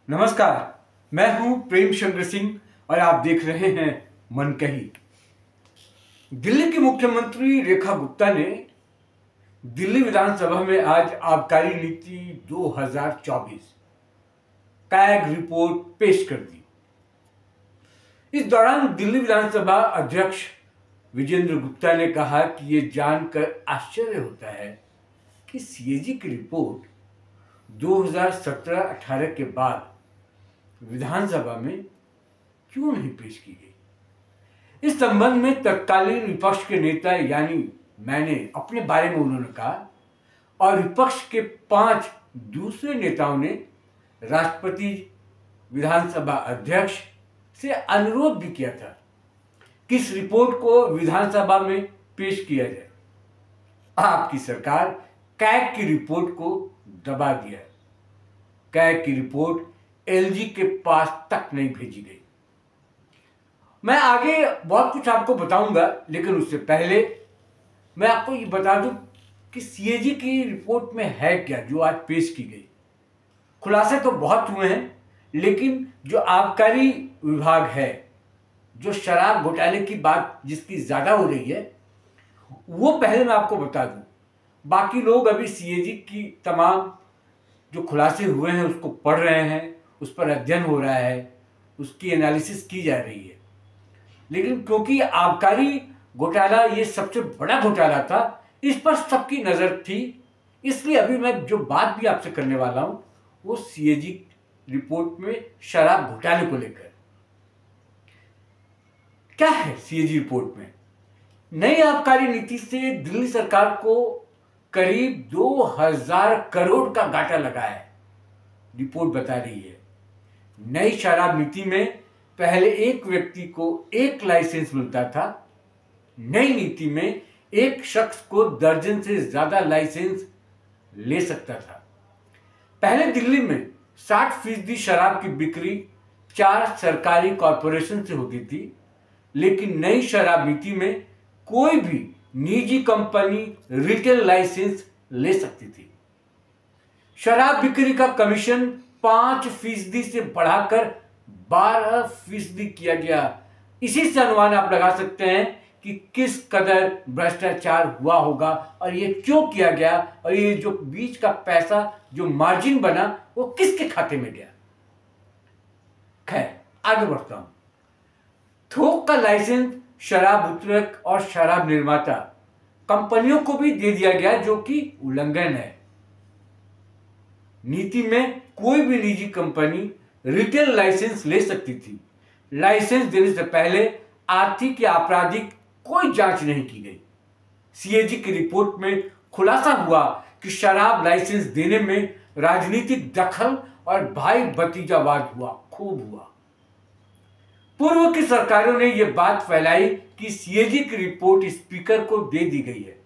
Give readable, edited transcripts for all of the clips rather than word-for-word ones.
नमस्कार, मैं हूं प्रेम शंकर सिंह और आप देख रहे हैं मन कही। दिल्ली की मुख्यमंत्री रेखा गुप्ता ने दिल्ली विधानसभा में आज आबकारी नीति 2024 कैग रिपोर्ट पेश कर दी। इस दौरान दिल्ली विधानसभा अध्यक्ष विजेंद्र गुप्ता ने कहा कि ये जानकर आश्चर्य होता है कि सीएजी की रिपोर्ट 2017-18 के बाद विधानसभा में क्यों नहीं पेश की गई। इस संबंध में तत्कालीन विपक्ष के नेता यानी मैंने अपने बारे में उन्होंने कहा और विपक्ष के 5 दूसरे नेताओं ने राष्ट्रपति, विधानसभा अध्यक्ष से अनुरोध भी किया था कि इस रिपोर्ट को विधानसभा में पेश किया जाए। आपकी सरकार कैग की रिपोर्ट को दबा दिया। कैग की रिपोर्ट एलजी के पास तक नहीं भेजी गई। मैं आगे बहुत कुछ आपको बताऊंगा, लेकिन उससे पहले मैं आपको ये बता दूं कि सीएजी की रिपोर्ट में है क्या जो आज पेश की गई। खुलासे तो बहुत हुए हैं, लेकिन जो आबकारी विभाग है, जो शराब घोटाले की बात जिसकी ज्यादा हो रही है, वो पहले मैं आपको बता दूं। बाकी लोग अभी सीएजी की तमाम जो खुलासे हुए हैं उसको पढ़ रहे हैं, उस पर अध्ययन हो रहा है, उसकी एनालिसिस की जा रही है। लेकिन क्योंकि आबकारी घोटाला ये सबसे बड़ा घोटाला था, इस पर सबकी नजर थी, इसलिए अभी मैं जो बात भी आपसे करने वाला हूं वो सीएजी रिपोर्ट में शराब घोटाले को लेकर। क्या है सीएजी रिपोर्ट में? नई आबकारी नीति से दिल्ली सरकार को करीब 2000 करोड़ का घाटा लगा है, रिपोर्ट बता रही है। नई शराब नीति में पहले एक व्यक्ति को 1 लाइसेंस मिलता था। नई नीति में एक शख्स को दर्जन से ज्यादा लाइसेंस ले सकता था। पहले दिल्ली में 60% शराब की बिक्री 4 सरकारी कॉरपोरेशन से होती थी, लेकिन नई शराब नीति में कोई भी निजी कंपनी रिटेल लाइसेंस ले सकती थी। शराब बिक्री का कमीशन 5% से बढ़ाकर 12% किया गया। इसी से अनुमान आप लगा सकते हैं कि किस कदर भ्रष्टाचार हुआ होगा और ये क्यों किया गया, और ये जो बीच का पैसा जो मार्जिन बना वो किसके खाते में गया। खैर, आगे बढ़ता हूं। थोक का लाइसेंस शराब वितरक और शराब निर्माता कंपनियों को भी दे दिया गया, जो कि उल्लंघन है। नीति में कोई भी निजी कंपनी रिटेल लाइसेंस ले सकती थी। लाइसेंस देने से पहले आर्थिक या आपराधिक कोई जांच नहीं की गई। सीएजी की रिपोर्ट में खुलासा हुआ कि शराब लाइसेंस देने में राजनीतिक दखल और भाई भतीजावाद खूब हुआ। पूर्व की सरकारों ने यह बात फैलाई कि सीएजी की रिपोर्ट स्पीकर को दे दी गई है।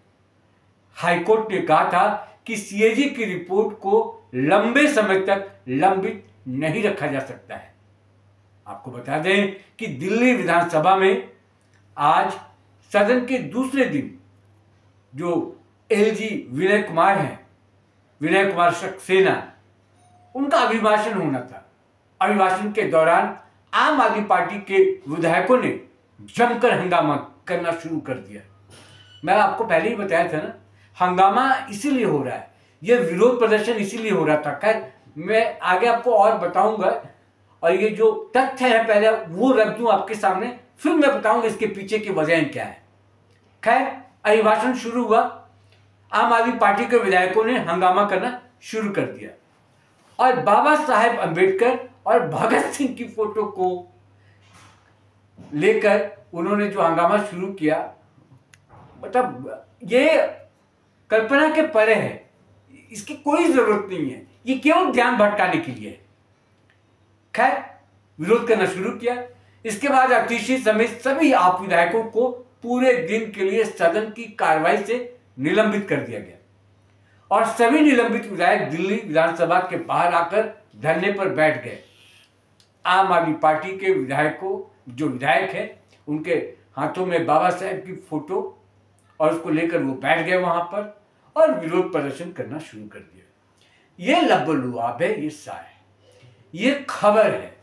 हाईकोर्ट ने कहा था कि सीएजी की रिपोर्ट को लंबे समय तक लंबित नहीं रखा जा सकता है। आपको बता दें कि दिल्ली विधानसभा में आज सदन के दूसरे दिन जो एलजी विनय कुमार हैं, विनय कुमार सक्सेना, उनका अभिभाषण होना था। अभिभाषण के दौरान आम आदमी पार्टी के विधायकों ने जमकर हंगामा करना शुरू कर दिया। मैं आपको पहले ही बताया था ना, हंगामा इसीलिए हो रहा है, यह विरोध प्रदर्शन इसीलिए हो रहा था। खैर, मैं आगे आपको और बताऊंगा, और ये जो तथ्य है पहले वो रख दूं आपके सामने, फिर मैं बताऊंगा इसके पीछे की वजह क्या है। खैर, अभिभाषण शुरू हुआ। आम आदमी पार्टी के विधायकों ने हंगामा करना शुरू कर दिया और बाबा साहेब अंबेडकर और भगत सिंह की फोटो को लेकर उन्होंने जो हंगामा शुरू किया, मतलब ये कल्पना के परे है, इसकी कोई जरूरत नहीं है, ये केवल ध्यान भटकाने के लिए है। खैर, विरोध करना शुरू किया। इसके बाद अतिशी समेत सभी आप विधायकों को पूरे दिन के लिए सदन की कार्रवाई से निलंबित कर दिया गया और सभी निलंबित विधायक दिल्ली विधानसभा के बाहर आकर धरने पर बैठ गए। आम आदमी पार्टी के विधायकों, जो विधायक हैं, उनके हाथों में बाबा साहेब की फोटो और उसको लेकर वो बैठ गए वहां पर और विरोध प्रदर्शन करना शुरू कर दिया। ये लब्बलुआब है, ये सा है। ये खबर है,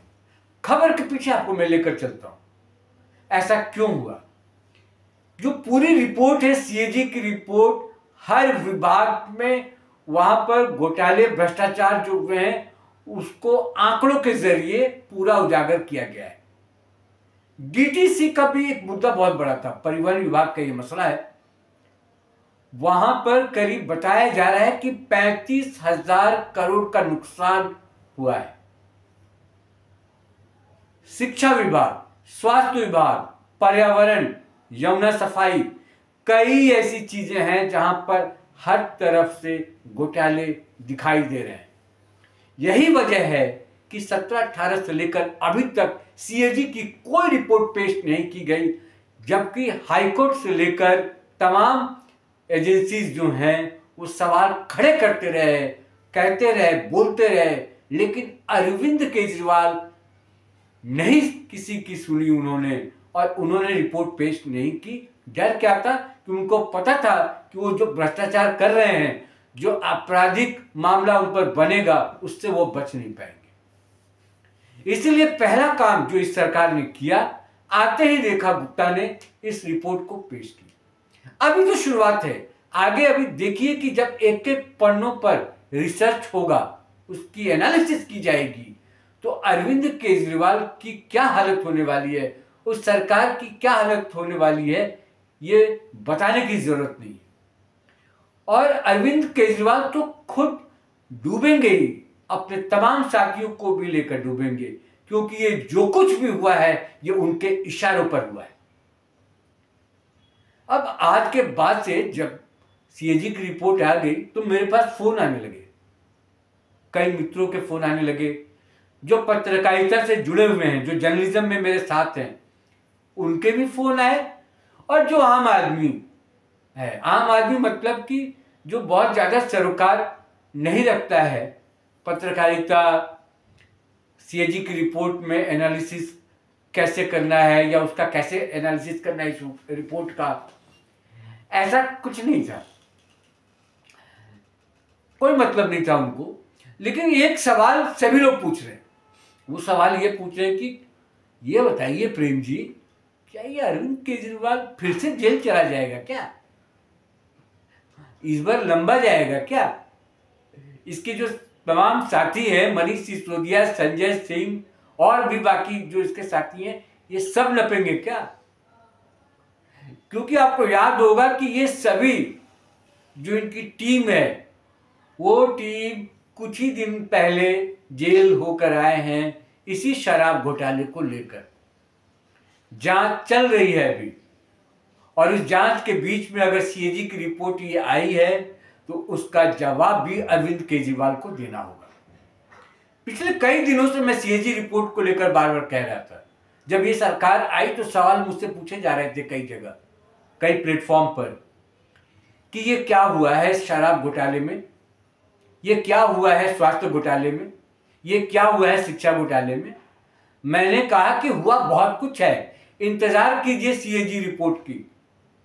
खबर के पीछे आपको मैं लेकर चलता हूं। ऐसा क्यों हुआ? जो पूरी रिपोर्ट है, सीएजी की रिपोर्ट, हर विभाग में वहां पर घोटाले भ्रष्टाचार जो हुए हैं उसको आंकड़ों के जरिए पूरा उजागर किया गया है। डीटीसी का भी एक मुद्दा बहुत बड़ा था, परिवहन विभाग का ये मसला है। वहां पर करीब बताया जा रहा है कि 35,000 करोड़ का नुकसान हुआ है। शिक्षा विभाग, स्वास्थ्य विभाग, पर्यावरण, यमुना सफाई, कई ऐसी चीजें हैं जहां पर हर तरफ से घोटाले दिखाई दे रहे हैं। यही वजह है कि 17-18 से लेकर अभी तक सीएजी की कोई रिपोर्ट पेश नहीं की गई, जबकि हाईकोर्ट से लेकर तमाम एजेंसीज जो हैं वो सवाल खड़े करते रहे, कहते रहे, बोलते रहे, लेकिन अरविंद केजरीवाल नहीं किसी की सुनी उन्होंने, और उन्होंने रिपोर्ट पेश नहीं की। डर क्या था कि उनको पता था कि वो जो भ्रष्टाचार कर रहे हैं, जो आपराधिक मामला उन पर बनेगा, उससे वो बच नहीं पाएंगे। इसलिए पहला काम जो इस सरकार ने किया, आते ही रेखा गुप्ता ने इस रिपोर्ट को पेश किया। अभी तो शुरुआत है, आगे अभी देखिए कि जब एक एक पन्नों पर रिसर्च होगा, उसकी एनालिसिस की जाएगी, तो अरविंद केजरीवाल की क्या हालत होने वाली है, उस सरकार की क्या हालत होने वाली है, ये बताने की जरूरत नहीं है। और अरविंद केजरीवाल तो खुद डूबेंगे ही, अपने तमाम साथियों को भी लेकर डूबेंगे, क्योंकि ये जो कुछ भी हुआ है ये उनके इशारों पर हुआ है। अब आज के बाद से जब सीएजी की रिपोर्ट आ गई तो मेरे पास फोन आने लगे, कई मित्रों के फोन आने लगे जो पत्रकारिता से जुड़े हुए हैं, जो जर्नलिज्म में मेरे साथ हैं, उनके भी फोन आए। और जो आम आदमी है, आम आदमी मतलब कि जो बहुत ज्यादा सरोकार नहीं रखता है पत्रकारिता, सीएजी की रिपोर्ट में एनालिसिस कैसे करना है या उसका कैसे एनालिसिस करना है इस रिपोर्ट का, ऐसा कुछ नहीं था, कोई मतलब नहीं था उनको। लेकिन एक सवाल सभी लोग पूछ रहे हैं, वो सवाल ये पूछ रहे हैं कि ये बताइए प्रेम जी, क्या ये अरविंद केजरीवाल फिर से जेल चला जाएगा क्या? इस बार लंबा जाएगा क्या? इसके जो तमाम साथी हैं, मनीष सिसोदिया, संजय सिंह और भी बाकी जो इसके साथी हैं, ये सब लपेंगे क्या? क्योंकि आपको याद होगा कि ये सभी जो इनकी टीम है, वो टीम कुछ ही दिन पहले जेल होकर आए हैं इसी शराब घोटाले को लेकर। जांच चल रही है अभी, और इस जांच के बीच में अगर सीएजी की रिपोर्ट ये आई है तो उसका जवाब भी अरविंद केजरीवाल को देना होगा। पिछले कई दिनों से मैं सीएजी रिपोर्ट को लेकर बार बार कह रहा था, जब ये सरकार आई तो सवाल मुझसे पूछे जा रहे थे कई जगह, कई प्लेटफॉर्म पर, कि ये क्या हुआ है शराब घोटाले में, ये क्या हुआ है स्वास्थ्य घोटाले में, ये क्या हुआ है शिक्षा घोटाले में। मैंने कहा कि हुआ बहुत कुछ है, इंतजार कीजिए सीएजी रिपोर्ट की,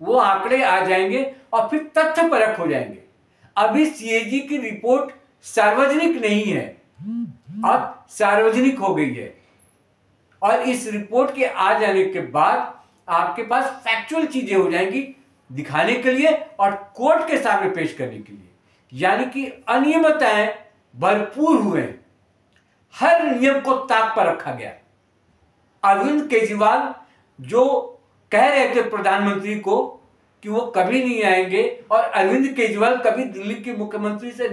वो आंकड़े आ जाएंगे और फिर तथ्य परख हो जाएंगे। अभी सीएजी की रिपोर्ट सार्वजनिक नहीं है, अब सार्वजनिक हो गई है, और इस रिपोर्ट के आ जाने के बाद आपके पास फैक्चुअल चीजें हो जाएंगी दिखाने के लिए और कोर्ट के सामने पेश करने के लिए। यानी कि अनियमितताएं भरपूर हुए, हर नियम को ताक पर रखा गया। अरविंद केजरीवाल जो कह रहे थे प्रधानमंत्री को कि वो कभी नहीं आएंगे और अरविंद केजरीवाल कभी दिल्ली के मुख्यमंत्री से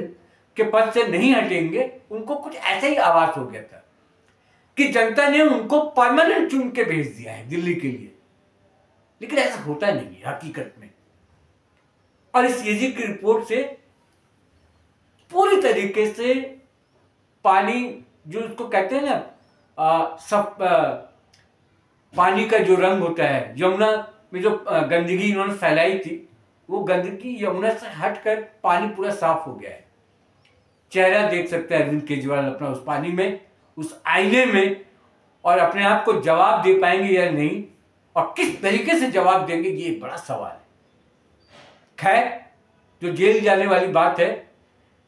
के पद से नहीं हटेंगे, उनको कुछ ऐसा ही आभास हो गया था कि जनता ने उनको परमानेंट चुन के भेज दिया है दिल्ली के लिए। लेकिन ऐसा होता नहीं है हकीकत में। और इस सीएजी की रिपोर्ट से पूरी तरीके से पानी, जो उसको कहते हैं ना, सब पानी का जो रंग होता है, यमुना में जो गंदगी इन्होंने फैलाई थी, वो गंदगी यमुना से हटकर पानी पूरा साफ हो गया है। चेहरा देख सकते हैं अरविंद केजरीवाल अपना उस पानी में, उस आईने में, और अपने आप को जवाब दे पाएंगे या नहीं, और किस तरीके से जवाब देंगे, ये एक बड़ा सवाल है। खैर, जो जेल जाने वाली बात है,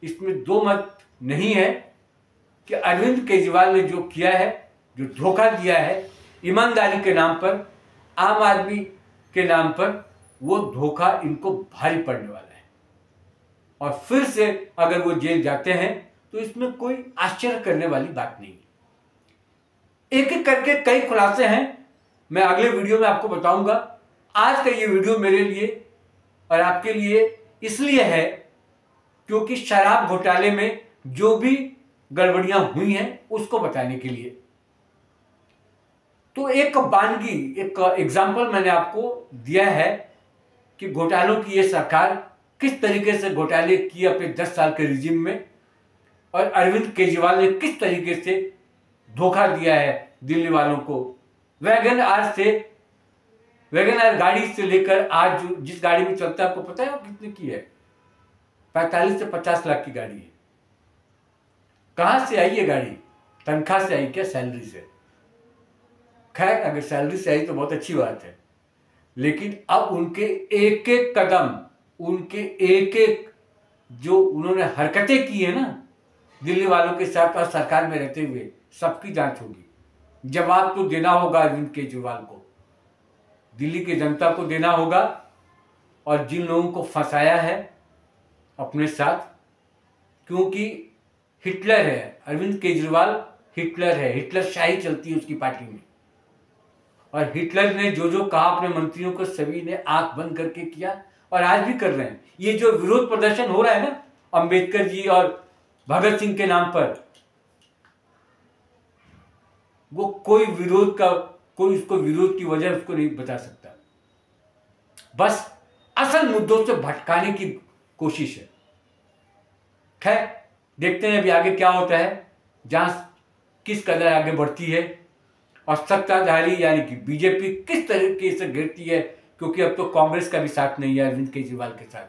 इसमें दो मत नहीं है। कि अरविंद केजरीवाल ने जो किया है, जो धोखा दिया है ईमानदारी के नाम पर, आम आदमी के नाम पर, वो धोखा इनको भारी पड़ने वाला है। और फिर से अगर वो जेल जाते हैं तो इसमें कोई आश्चर्य करने वाली बात नहीं। एक एक करके कई खुलासे हैं, मैं अगले वीडियो में आपको बताऊंगा। आज का ये वीडियो मेरे लिए और आपके लिए इसलिए है क्योंकि शराब घोटाले में जो भी गड़बड़ियां हुई हैं उसको बताने के लिए। तो एक वानगी, एक एग्जाम्पल मैंने आपको दिया है कि घोटालों की ये सरकार किस तरीके से घोटाले किए अपने 10 साल के रिजिम में, और अरविंद केजरीवाल ने किस तरीके से धोखा दिया है दिल्ली वालों को। वैगन आर गाड़ी से लेकर आज जिस गाड़ी में चलता है, आपको पता है कितने की है? 45 से 50 लाख की गाड़ी है। कहां से आई ये गाड़ी? तनख्वाह से आई क्या? सैलरी से? खैर, अगर सैलरी से आई तो बहुत अच्छी बात है, लेकिन अब उनके एक एक कदम, उनके एक एक जो उन्होंने हरकतें की है ना दिल्ली वालों के साथ और सरकार में रहते हुए, सबकी जांच होगी। जवाब तो देना होगा अरविंद केजरीवाल को, दिल्ली की जनता को देना होगा। और जिन लोगों को फंसाया है अपने साथ, क्योंकि हिटलर है अरविंद केजरीवाल, हिटलर है, हिटलर शाही चलती है उसकी पार्टी में। और हिटलर ने जो जो कहा अपने मंत्रियों को, सभी ने आंख बंद करके किया और आज भी कर रहे हैं। ये जो विरोध प्रदर्शन हो रहा है ना अंबेडकर जी और भगत सिंह के नाम पर, वो कोई उसको विरोध की वजह उसको नहीं बता सकता। बस असल मुद्दों से भटकाने की कोशिश है। खैर, देखते हैं अभी आगे क्या होता है, जांच किस कदर आगे बढ़ती है और सत्ताधारी यानी कि बीजेपी किस तरीके से गिरती है, क्योंकि अब तो कांग्रेस का भी साथ नहीं है अरविंद केजरीवाल के साथ।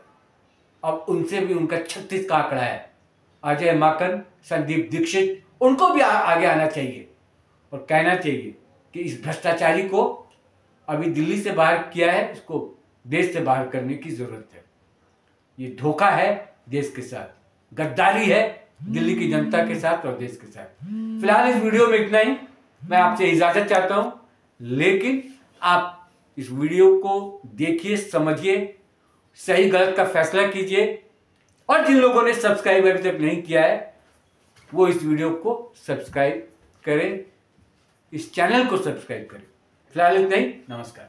अब उनसे भी उनका 36 का आंकड़ा है। अजय माकन, संदीप दीक्षित, उनको भी आगे आना चाहिए और कहना चाहिए कि इस भ्रष्टाचारी को अभी दिल्ली से बाहर किया है, इसको देश से बाहर करने की जरूरत है। ये धोखा है देश के साथ, गद्दारी है दिल्ली की जनता के साथ और देश के साथ। फिलहाल इस वीडियो में इतना ही। मैं आपसे इजाजत चाहता हूं, लेकिन आप इस वीडियो को देखिए, समझिए, सही गलत का फैसला कीजिए। और जिन लोगों ने सब्सक्राइब अभी तक नहीं किया है वो इस वीडियो को सब्सक्राइब करें, इस चैनल को सब्सक्राइब करें। फिलहाल इतना ही, नमस्कार।